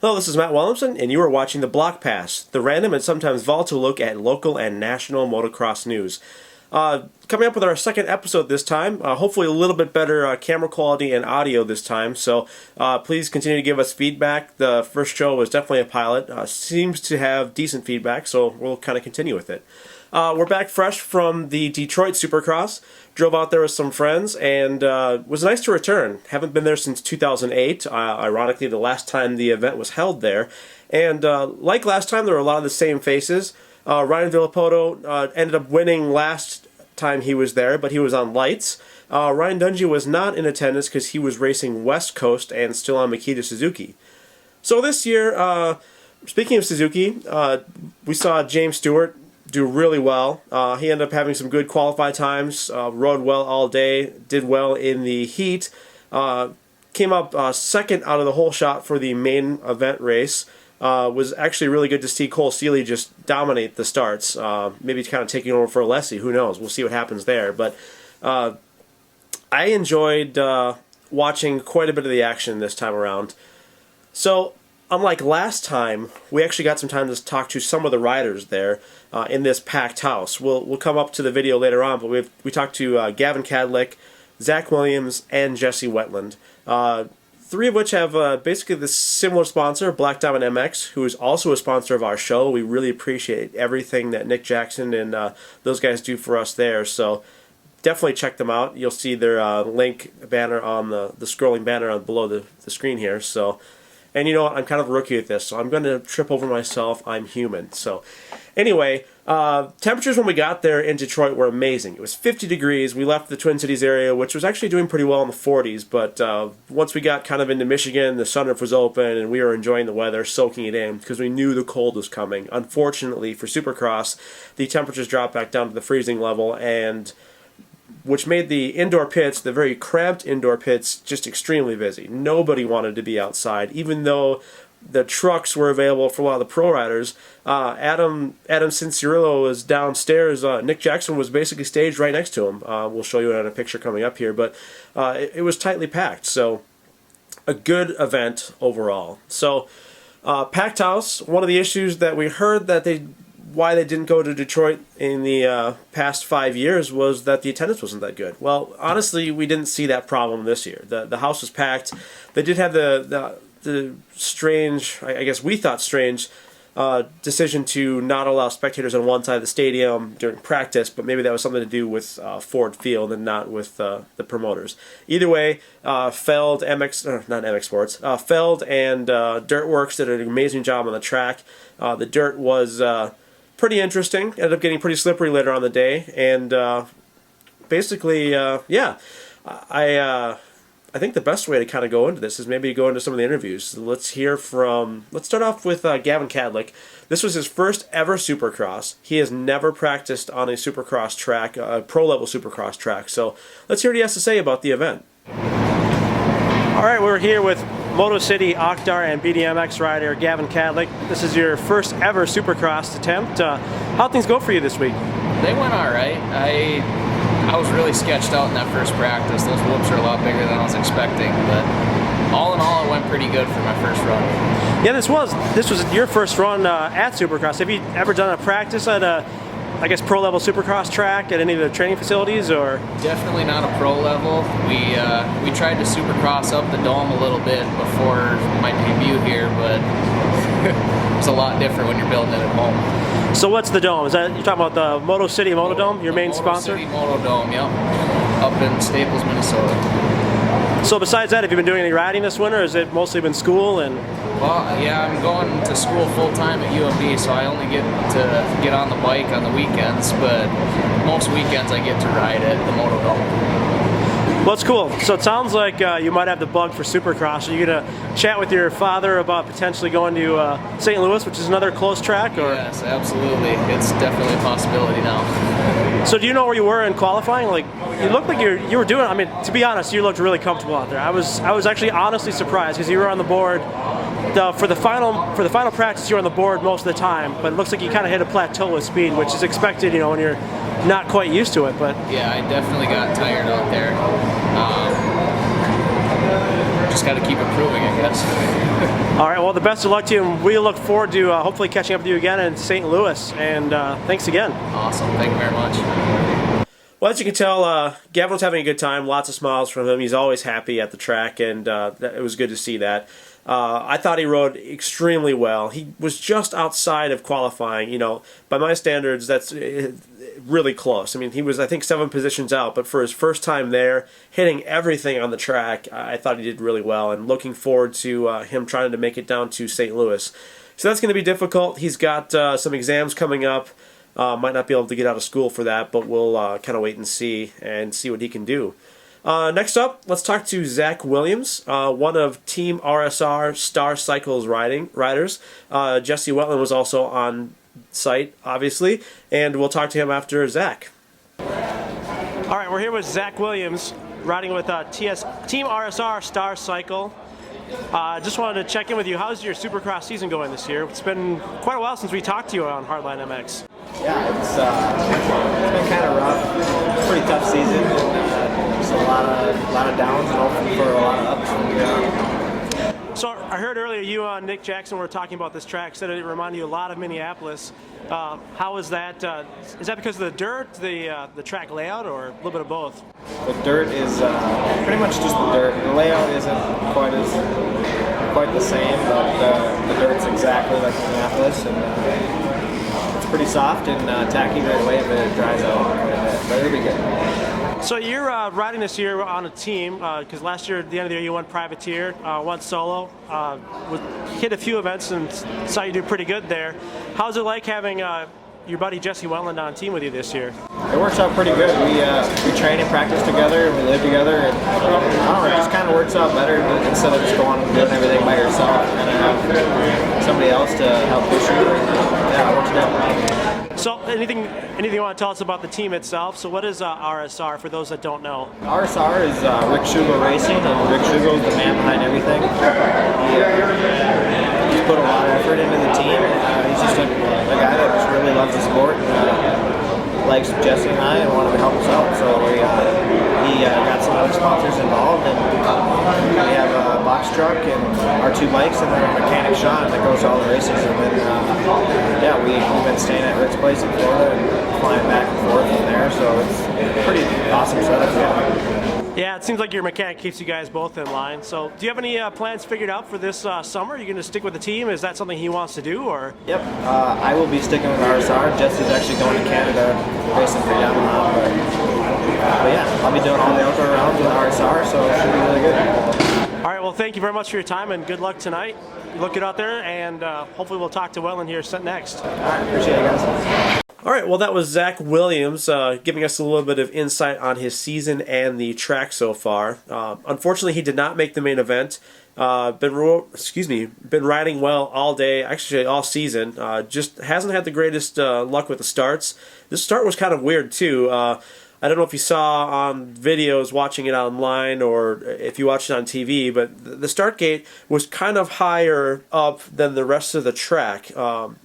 Hello, this is Matt Williamson, and you are watching The Block Pass, the random and sometimes volatile look at local and national motocross news. Coming up with our second episode this time, hopefully a little bit better camera quality and audio this time, so please continue to give us feedback. The first show was definitely a pilot, seems to have decent feedback, so we'll kind of continue with it. We're back fresh from the Detroit Supercross. Drove out there with some friends, and it was nice to return. Haven't been there since 2008, ironically the last time the event was held there. And like last time, there were a lot of the same faces. Ryan Villapoto ended up winning last time he was there, but he was on lights. Ryan Dungey was not in attendance because he was racing West Coast and still on Makita Suzuki. So this year, speaking of Suzuki, we saw James Stewart do really well. He ended up having some good qualify times, rode well all day, did well in the heat, came up second out of the whole shot for the main event race. Was actually really good to see Cole Seeley just dominate the starts. Maybe kind of taking over for Alessi, who knows, we'll see what happens there. But I enjoyed watching quite a bit of the action this time around. So unlike last time, we actually got some time to talk to some of the riders there in this packed house. We'll come up to the video later on, but we talked to Gavin Kadlec, Zack Williams, and Jesse Wetland. Three of which have basically the similar sponsor, Black Diamond MX, who is also a sponsor of our show. We really appreciate everything that Nick Jackson and those guys do for us there. So definitely check them out. You'll see their link banner on the scrolling banner on below the screen here. So. And you know what, I'm kind of a rookie at this, so I'm going to trip over myself. I'm human. So anyway, temperatures when we got there in Detroit were amazing. It was 50 degrees. We left the Twin Cities area, which was actually doing pretty well in the 40s, but once we got kind of into Michigan, the sunroof was open, and we were enjoying the weather, soaking it in, because we knew the cold was coming. Unfortunately, for Supercross, the temperatures dropped back down to the freezing level, and which made the indoor pits, the very cramped indoor pits, just extremely busy. Nobody wanted to be outside, even though the trucks were available for a lot of the pro riders. Adam Cincirillo was downstairs. Nick Jackson was basically staged right next to him. We'll show you on a picture coming up here, but it was tightly packed. So a good event overall. So packed house. One of the issues that we heard that why they didn't go to Detroit in the past 5 years was that the attendance wasn't that good. Well, honestly, we didn't see that problem this year. The house was packed. They did have the strange, I guess we thought strange, decision to not allow spectators on one side of the stadium during practice, but maybe that was something to do with Ford Field and not with the promoters. Either way, Feld, not MX Sports, Feld and Dirtworks did an amazing job on the track. The dirt was pretty interesting. Ended up getting pretty slippery later on the day, and basically, yeah, I think the best way to kind of go into this is maybe go into some of the interviews. Let's start off with Gavin Cadlick. This was his first ever Supercross. He has never practiced on a Supercross track, a pro-level Supercross track. So let's hear what he has to say about the event. All right, we're here with Moto City, Oktar, and BDMX rider Gavin Cadlick. This is your first ever Supercross attempt. How'd things go for you this week? They went all right. I was really sketched out in that first practice. Those whoops are a lot bigger than I was expecting, but all in all, it went pretty good for my first run. Yeah, this was your first run at Supercross. Have you ever done a practice at a, I guess, pro-level Supercross track at any of the training facilities, or? Definitely not a pro level. We tried to Supercross up the dome a little bit before my debut here, but it's a lot different when you're building it at home. So what's the dome? Is that, you're talking about the Moto City Motodome, your main sponsor? Moto City Motodome, yep. Up in Staples, Minnesota. So besides that, have you been doing any riding this winter, or has it mostly been school? And well, yeah, I'm going to school full-time at UMB, so I only get to get on the bike on the weekends, but most weekends I get to ride at the Motodome. Well, it's cool. So it sounds like you might have the bug for Supercross. Are you going to chat with your father about potentially going to St. Louis, which is another close track? Or? Yes, absolutely. It's definitely a possibility now. So do you know where you were in qualifying? Like, you looked like you were doing, I mean, to be honest, you looked really comfortable out there. I was actually honestly surprised because you were on the board. For the final practice, you're on the board most of the time, but it looks like you kind of hit a plateau with speed, which is expected, you know, when you're not quite used to it. But yeah, I definitely got tired out there. just got to keep improving, I guess. All right, well, the best of luck to you, and we look forward to hopefully catching up with you again in St. Louis, and thanks again. Awesome, thank you very much. Well, as you can tell, Gavin was having a good time, lots of smiles from him. He's always happy at the track, and it was good to see that. I thought he rode extremely well. He was just outside of qualifying. You know, by my standards, that's really close. I mean, he was, I think, 7 positions out, but for his first time there, hitting everything on the track, I thought he did really well, and looking forward to him trying to make it down to St. Louis. So that's going to be difficult. He's got some exams coming up. Might not be able to get out of school for that, but we'll kind of wait and see what he can do. Next up, let's talk to Zack Williams, one of Team RSR Star Cycles riders. Jesse Wetland was also on site, obviously, and we'll talk to him after Zack. All right, we're here with Zack Williams, riding with Team RSR Star Cycle. Just wanted to check in with you. How's your Supercross season going this year? It's been quite a while since we talked to you on HardlineMX. Yeah, it's been kind of rough. Pretty tough season. Just a lot of downs and hoping for a lot of ups. So I heard earlier you and Nick Jackson were talking about this track. Said it reminded you a lot of Minneapolis. How is that? Is that because of the dirt, the track layout, or a little bit of both? The dirt is pretty much just the dirt. The layout isn't quite the same, but the dirt's exactly like Minneapolis, and it's pretty soft and tacky right away, but it dries out quite a bit. But it'll be good. So you're riding this year on a team, because last year, at the end of the year, you went privateer, went solo, hit a few events and saw you do pretty good there. How's it like having your buddy Jesse Wetland on team with you this year? It works out pretty good. We train and practice together, and we live together, and I don't know, it just kind of works out better instead of just going and doing everything by yourself. Kind of have somebody else to help push you. Yeah, it works out. So anything you want to tell us about the team itself? So what is RSR for those that don't know? RSR is Rick Schugel Racing, and Rick Schugel is the man behind everything. He's put a lot of effort into the team. He's just a guy that just really loves the sport and likes Jesse and I and wanted to help us out. So he got some other sponsors involved, and we have a box truck and our 2 bikes, and then a mechanic Sean that goes to all the races. And then we've been staying at Rick's place in Florida and flying back and forth from there. So it's a pretty awesome setup. Yeah, it seems like your mechanic keeps you guys both in line. So do you have any plans figured out for this summer? Are you going to stick with the team? Is that something he wants to do, or? Yep, I will be sticking with RSR. Jesse's actually going to Canada racing for Yamaha. But yeah, I'll be doing all the outdoor rounds with RSR, so it should be really good. All right, well, thank you very much for your time, and good luck tonight. Look it out there, and hopefully we'll talk to Wetland here next. All right, appreciate it, guys. All right, well, that was Zack Williams giving us a little bit of insight on his season and the track so far. Unfortunately, he did not make the main event. Been riding well all day, actually all season. Just hasn't had the greatest luck with the starts. This start was kind of weird too. I don't know if you saw on videos watching it online or if you watched it on TV, but the start gate was kind of higher up than the rest of the track.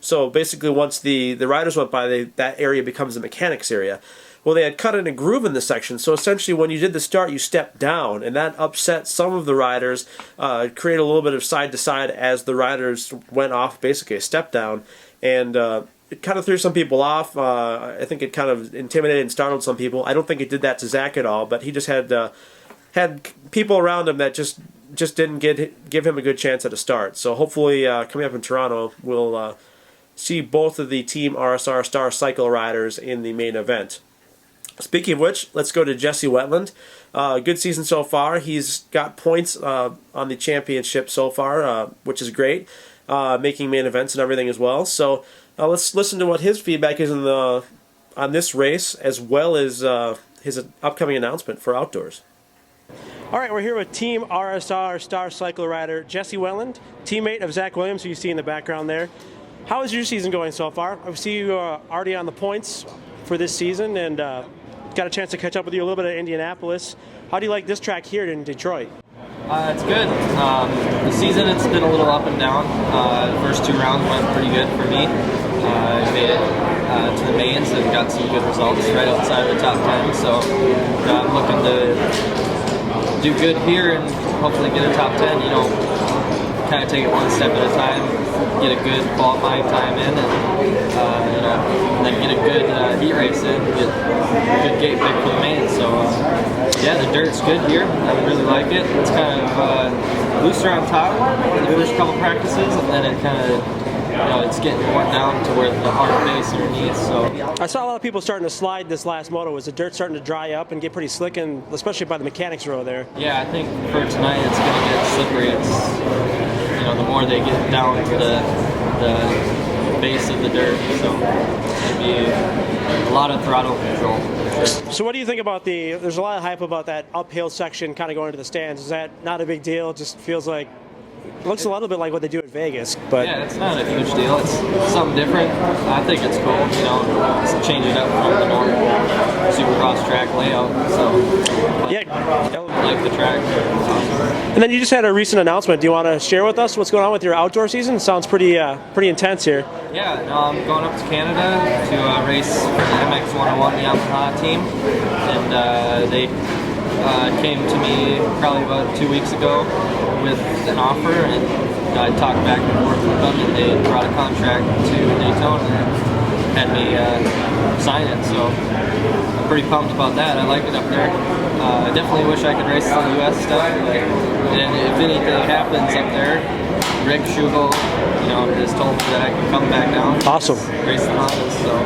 So basically once the riders went by, that area becomes the mechanics area. Well, they had cut in a groove in the section, so essentially when you did the start, you stepped down, and that upset some of the riders, created a little bit of side-to-side as the riders went off basically a step down, and it kind of threw some people off. I think it kind of intimidated and startled some people. I don't think it did that to Zack at all, but he just had people around him that just didn't give him a good chance at a start. So hopefully coming up in Toronto, we'll see both of the Team RSR Star Cycle riders in the main event. Speaking of which, let's go to Jesse Wetland. Good season so far. He's got points on the championship so far, which is great, making main events and everything as well. So let's listen to what his feedback is on this race, as well as his upcoming announcement for outdoors. All right, we're here with Team RSR Star Cycle rider Jesse Wetland, teammate of Zack Williams, who you see in the background there. How is your season going so far? I see you already on the points for this season, and got a chance to catch up with you a little bit at Indianapolis. How do you like this track here in Detroit? It's good. The season, it's been a little up and down. The first 2 rounds went pretty good for me. I made it to the mains and got some good results right outside of the top 10. So I'm looking to do good here and hopefully get a top 10, you know, kind of take it one step at a time, get a good qualifying time in, and you know, and then get a good heat race in, get a good gate pick for the main. So yeah, the dirt's good here. I really like it. It's kind of looser on top in the first couple practices, and then it kind of, you know, it's getting worn down to where the hard base underneath. So I saw a lot of people starting to slide this last moto. Was the dirt starting to dry up and get pretty slick, and especially by the mechanics row there? Yeah, I think for tonight it's going to get slippery. It's, you know, the more they get down to the base of the dirt, so it'll be a lot of throttle control. So what do you think about there's a lot of hype about that uphill section kind of going to the stands. Is that not a big deal? It just feels like, it looks a little bit like what they do at Vegas, but yeah, it's not a huge deal. It's something different. I think it's cool, you know, it's changing up from the normal Supercross track layout. So yeah, I like the track. And then you just had a recent announcement. Do you want to share with us what's going on with your outdoor season? It sounds pretty intense here. Yeah, no, I'm going up to Canada to race for the MX 101 Yamaha team, and they came to me probably about 2 weeks ago with an offer, and I talked back and forth with them, and they brought a contract to Daytona and had me sign it. So I'm pretty pumped about that. I like it up there. I definitely wish I could race the U.S. stuff, and if anything happens up there, Rick Schugel, you know, has told me that I can come back down. Awesome. Race the Hondas, so.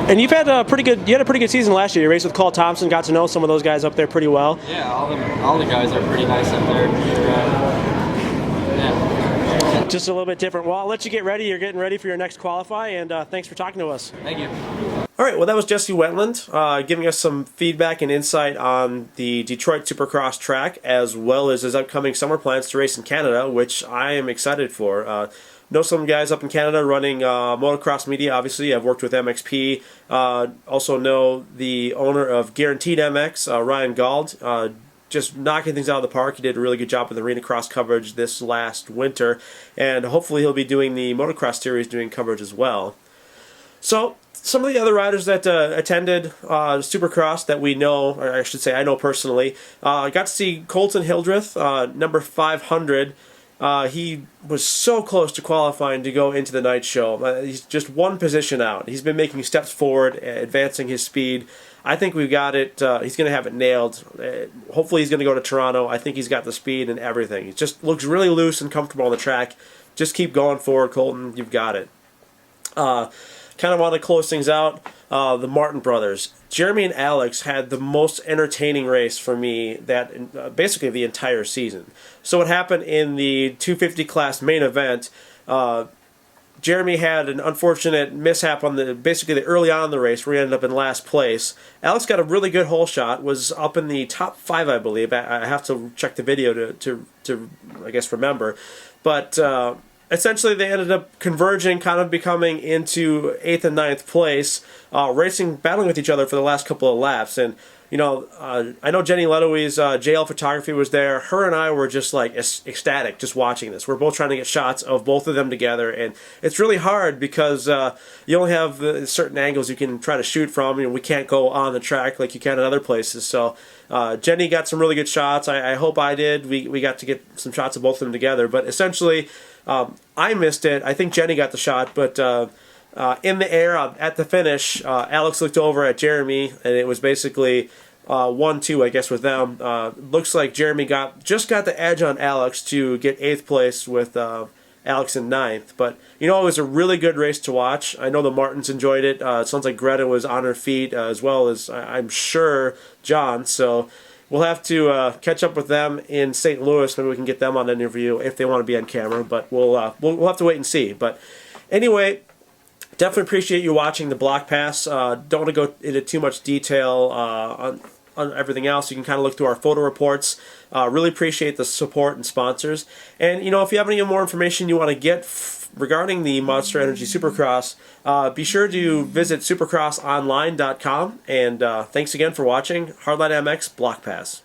And you had a pretty good season last year. You raced with Cole Thompson, got to know some of those guys up there pretty well. Yeah, all the guys are pretty nice up there. Yeah. Just a little bit different. Well, I'll let you get ready. You're getting ready for your next qualify, and thanks for talking to us. Thank you. All right, well, that was Jesse Wetland giving us some feedback and insight on the Detroit Supercross track, as well as his upcoming summer plans to race in Canada, which I am excited for. Know some guys up in Canada running motocross media. Obviously, I've worked with MXP. Also know the owner of Guaranteed MX, Ryan Gauld. Just knocking things out of the park. He did a really good job with arena cross coverage this last winter, and hopefully he'll be doing the motocross series doing coverage as well. So some of the other riders that attended Supercross that we know, or I should say I know personally, got to see Colton Hildreth, number 500. He was so close to qualifying to go into the night show. He's just one position out. He's been making steps forward, advancing his speed. I think we've got it. He's going to have it nailed. Hopefully he's going to go to Toronto. I think he's got the speed and everything. He just looks really loose and comfortable on the track. Just keep going forward, Colton. You've got it. Kind of want to close things out, the Martin brothers. Jeremy and Alex had the most entertaining race for me that basically the entire season. So what happened in the 250 class main event, Jeremy had an unfortunate mishap on basically the early on in the race where he ended up in last place. Alex got a really good hole shot, was up in the top 5, I believe. I have to check the video to I guess remember. But essentially, they ended up converging, kind of becoming into 8th and 9th place, battling with each other for the last couple of laps. And, you know, I know Jenny Ledowie's JL Photography was there. Her and I were just, like, ecstatic just watching this. We're both trying to get shots of both of them together. And it's really hard because you only have certain angles you can try to shoot from. You know, we can't go on the track like you can in other places. So Jenny got some really good shots. I hope I did. We got to get some shots of both of them together. But essentially, I missed it. I think Jenny got the shot, but in the air at the finish, Alex looked over at Jeremy, and it was basically 1-2, I guess, with them. Looks like Jeremy just got the edge on Alex to get 8th place with Alex in 9th. But, you know, it was a really good race to watch. I know the Martins enjoyed it. It sounds like Greta was on her feet, as well as, I'm sure, John. So we'll have to catch up with them in St. Louis. Maybe we can get them on an interview if they want to be on camera. But we'll have to wait and see. But anyway, definitely appreciate you watching the Block Pass. Don't want to go into too much detail on everything else. You can kind of look through our photo reports. Really appreciate the support and sponsors. And, you know, if you have any more information you want to get regarding the Monster Energy Supercross, be sure to visit supercrossonline.com. And thanks again for watching HardlineMX Block Pass.